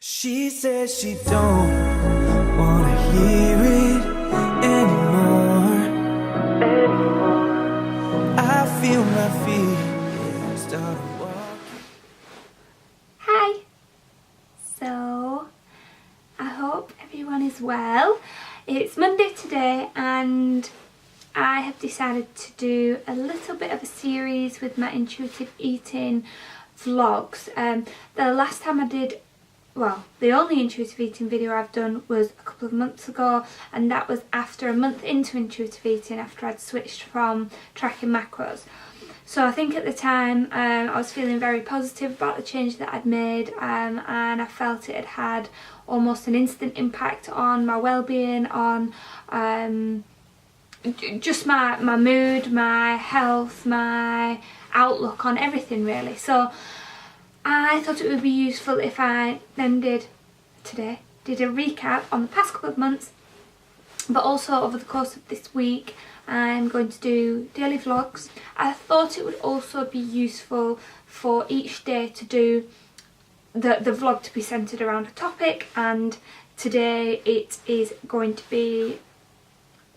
She says she don't wanna hear it anymore. I feel my feet start walking. Hi! So, I hope everyone is well. It's Monday today and I have decided to do a little bit of a series with my intuitive eating vlogs. The last time I did, well, the only intuitive eating video I've done was a couple of months ago, and that was after a month into intuitive eating, after I'd switched from tracking macros. So I think at the time I was feeling very positive about the change that I'd made, and I felt it had had almost an instant impact on my well-being, on just my mood, my health, my outlook on everything really. So I thought it would be useful if I then did a recap on the past couple of months, but also over the course of this week I'm going to do daily vlogs. I thought it would also be useful for each day to do the vlog to be centred around a topic, and today it is going to be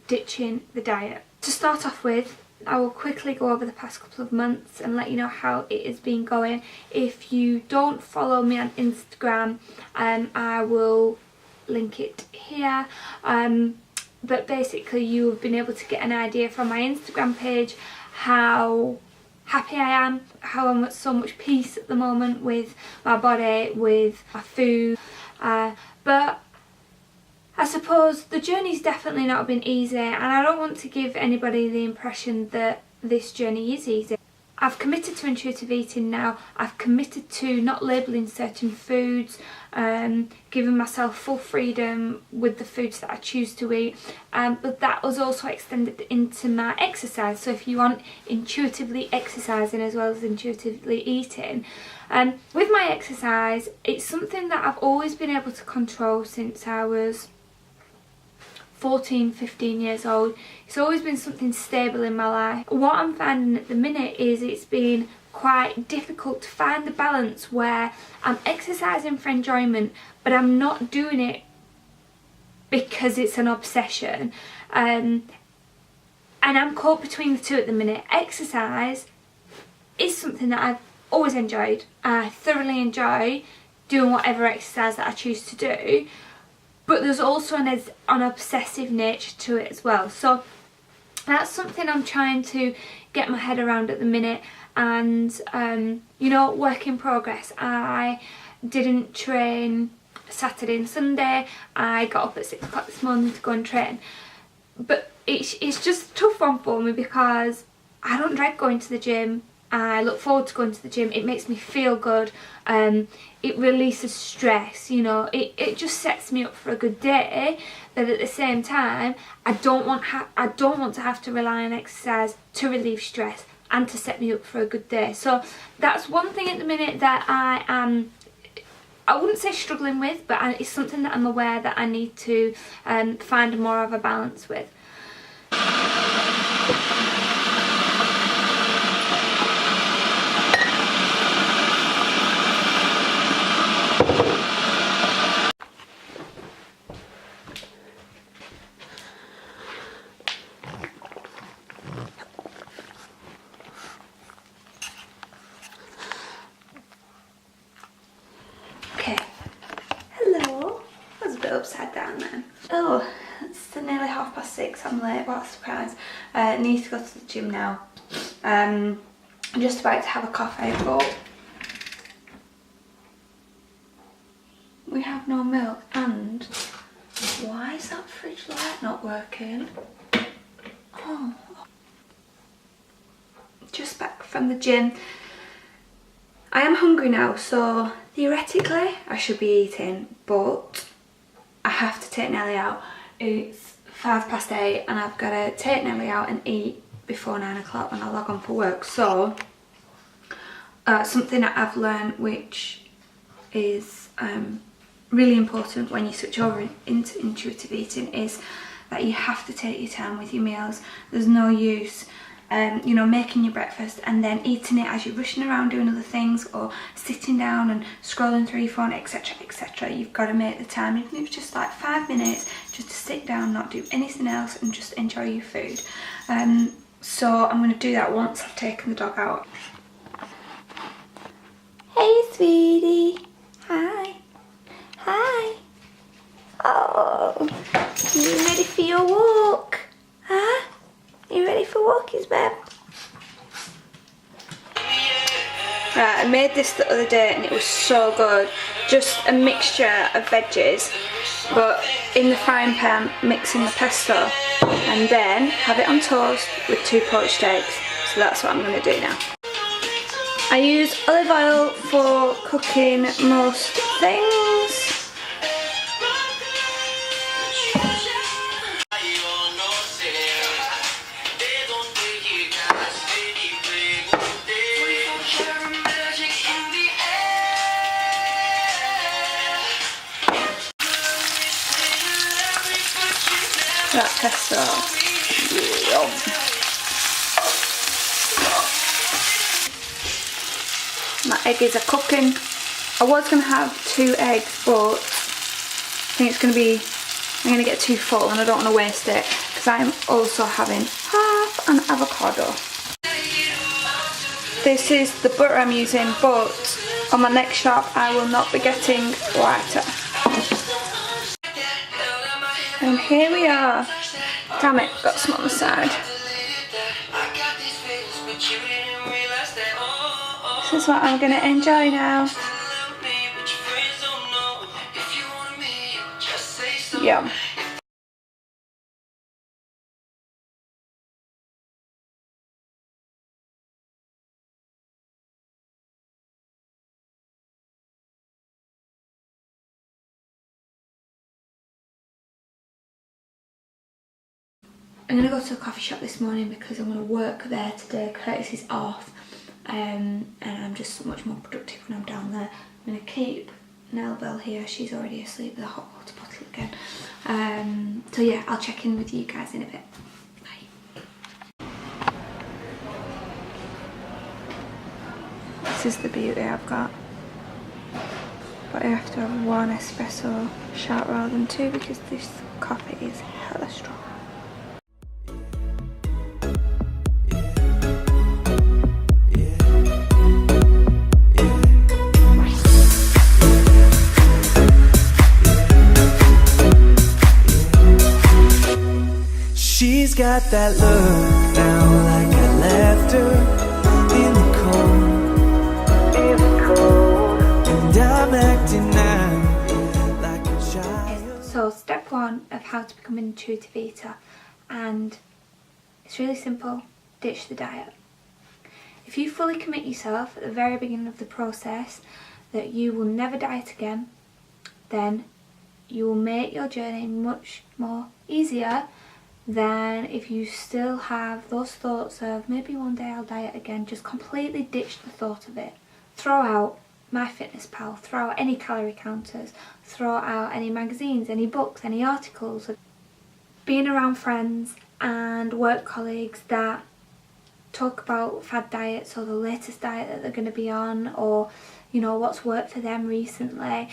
ditching the diet. To start off with, I will quickly go over the past couple of months and let you know how it has been going. If you don't follow me on Instagram, I will link it here. But basically you have been able to get an idea from my Instagram page how happy I am, how I'm at so much peace at the moment with my body, with my food. But I suppose the journey's definitely not been easy, and I don't want to give anybody the impression that this journey is easy. I've committed to intuitive eating now. I've committed to not labelling certain foods, giving myself full freedom with the foods that I choose to eat, but that was also extended into my exercise. So if you want intuitively exercising as well as intuitively eating, with my exercise, it's something that I've always been able to control since I was 14, 15 years old. It's always been something stable in my life. What I'm finding at the minute is it's been quite difficult to find the balance where I'm exercising for enjoyment, but I'm not doing it because it's an obsession. And I'm caught between the two at the minute. Exercise is something that I've always enjoyed. I thoroughly enjoy doing whatever exercise that I choose to do. But there's also an obsessive nature to it as well. So that's something I'm trying to get my head around at the minute. And, you know, work in progress. I didn't train Saturday and Sunday. I got up at 6 o'clock this morning to go and train. But it's just a tough one for me because I don't dread going to the gym. I look forward to going to the gym. It makes me feel good. It releases stress, you know, it just sets me up for a good day. But at the same time, I don't want to have to rely on exercise to relieve stress and to set me up for a good day. So that's one thing at the minute that I wouldn't say struggling with, but it's something that I'm aware that I need to find more of a balance with. Okay, hello. I was a bit upside down then. Oh, it's nearly 6:30. I'm late. What a surprise. I need to go to the gym now. I'm just about to have a coffee, but we have no milk. And why is that fridge light not working? Oh, just back from the gym. I am hungry now, so theoretically I should be eating, but I have to take Nelly out. It's 8:05 and I've got to take Nelly out and eat before 9 o'clock when I log on for work. So something that I've learned, which is really important when you switch over into intuitive eating, is that you have to take your time with your meals. There's no use you know, making your breakfast and then eating it as you're rushing around doing other things, or sitting down and scrolling through your phone, etc, etc. You've got to make the time, even if it's just like 5 minutes, just to sit down, not do anything else, and just enjoy your food. So I'm going to do that once I've taken the dog out. Hey sweetie. Hi. Hi. Oh, you ready for your walk? Huh? You ready for walkies, babe? Right, I made this the other day and it was so good. Just a mixture of veggies, but in the frying pan mixing the pesto, and then have it on toast with 2 poached eggs. So that's what I'm going to do now. I use olive oil for cooking most things. That pesto. Yum. My eggies are cooking. I was going to have 2 eggs, but I think I'm going to get too full and I don't want to waste it, because I'm also having half an avocado. This is the butter I'm using, but on my next shop I will not be getting lighter. And here we are. Damn it, got some on the side. This is what I'm going to enjoy now. Yum. I'm going to go to a coffee shop this morning because I'm going to work there today. Curtis is off, and I'm just much more productive when I'm down there. I'm going to keep Nell Bell here. She's already asleep with a hot water bottle again. So yeah, I'll check in with you guys in a bit. Bye. This is the beauty I've got. But I have to have 1 espresso shot rather than 2 because this coffee is hella strong. She's got that look now, like I left her in the cold, and I'm acting now like a child. So step 1 of how to become an intuitive eater, and it's really simple: ditch the diet. If you fully commit yourself at the very beginning of the process that you will never diet again, then you will make your journey much more easier than if you still have those thoughts of maybe one day I'll diet again. Just completely ditch the thought of it. Throw out MyFitnessPal, throw out any calorie counters, throw out any magazines, any books, any articles. Being around friends and work colleagues that talk about fad diets or the latest diet that they're going to be on, or you know what's worked for them recently,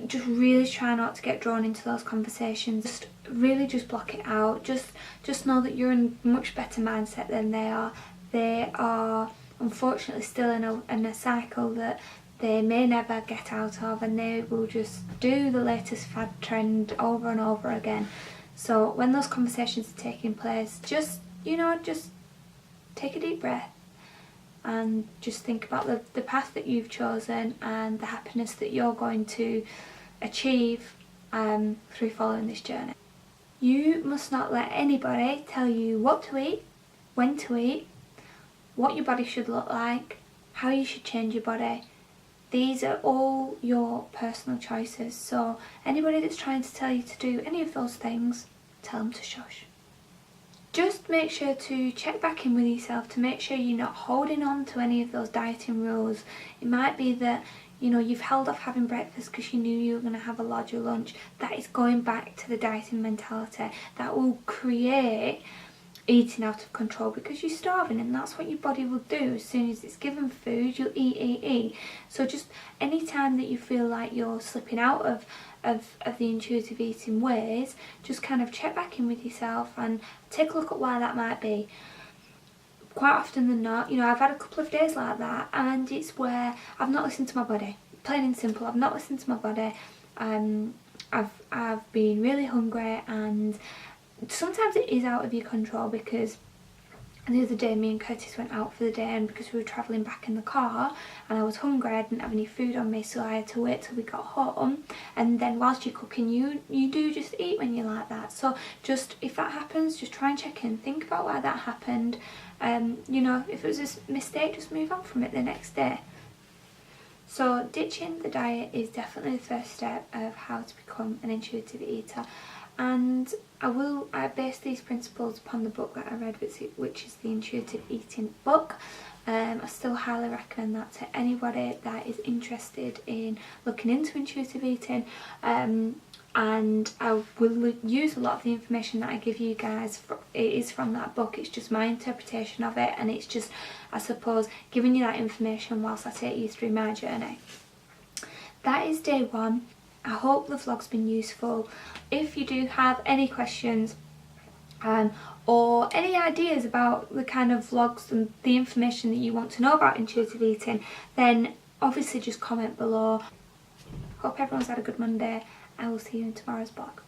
just really try not to get drawn into those conversations. Just really just block it out. Just know that you're in a much better mindset than they are. They are unfortunately still in a cycle that they may never get out of, and they will just do the latest fad trend over and over again. So when those conversations are taking place, just take a deep breath and just think about the path that you've chosen and the happiness that you're going to achieve through following this journey. You must not let anybody tell you what to eat, when to eat, what your body should look like, how you should change your body. These are all your personal choices, so anybody that's trying to tell you to do any of those things, tell them to shush. Just make sure to check back in with yourself to make sure you're not holding on to any of those dieting rules. It might be that you've held off having breakfast because you knew you were going to have a larger lunch. That is going back to the dieting mentality. That will create eating out of control, because you're starving, and that's what your body will do. As soon as it's given food, you'll eat. So just any time that you feel like you're slipping out of the intuitive eating ways, just kind of check back in with yourself and take a look at why that might be. Quite often than not, you know, I've had a couple of days like that, and it's where I've not listened to my body. Plain and simple, I've not listened to my body. I've been really hungry, and sometimes it is out of your control, because the other day me and Curtis went out for the day, and because we were travelling back in the car and I was hungry, I didn't have any food on me, so I had to wait till we got home. And then whilst you're cooking, you do just eat when you're like that. So just, if that happens, just try and check in, think about why that happened. You know, if it was a mistake, just move on from it the next day. So ditching the diet is definitely the first step of how to become an intuitive eater. And I base these principles upon the book that I read, which is the Intuitive Eating book. I still highly recommend that to anybody that is interested in looking into intuitive eating. And I will use a lot of the information that I give you guys. It is from that book. It's just my interpretation of it, and it's just, I suppose, giving you that information whilst I take you through my journey. That is day one. I hope the vlog's been useful. If you do have any questions or any ideas about the kind of vlogs and the information that you want to know about intuitive eating, then obviously just comment below. Hope everyone's had a good Monday. I will see you in tomorrow's vlog.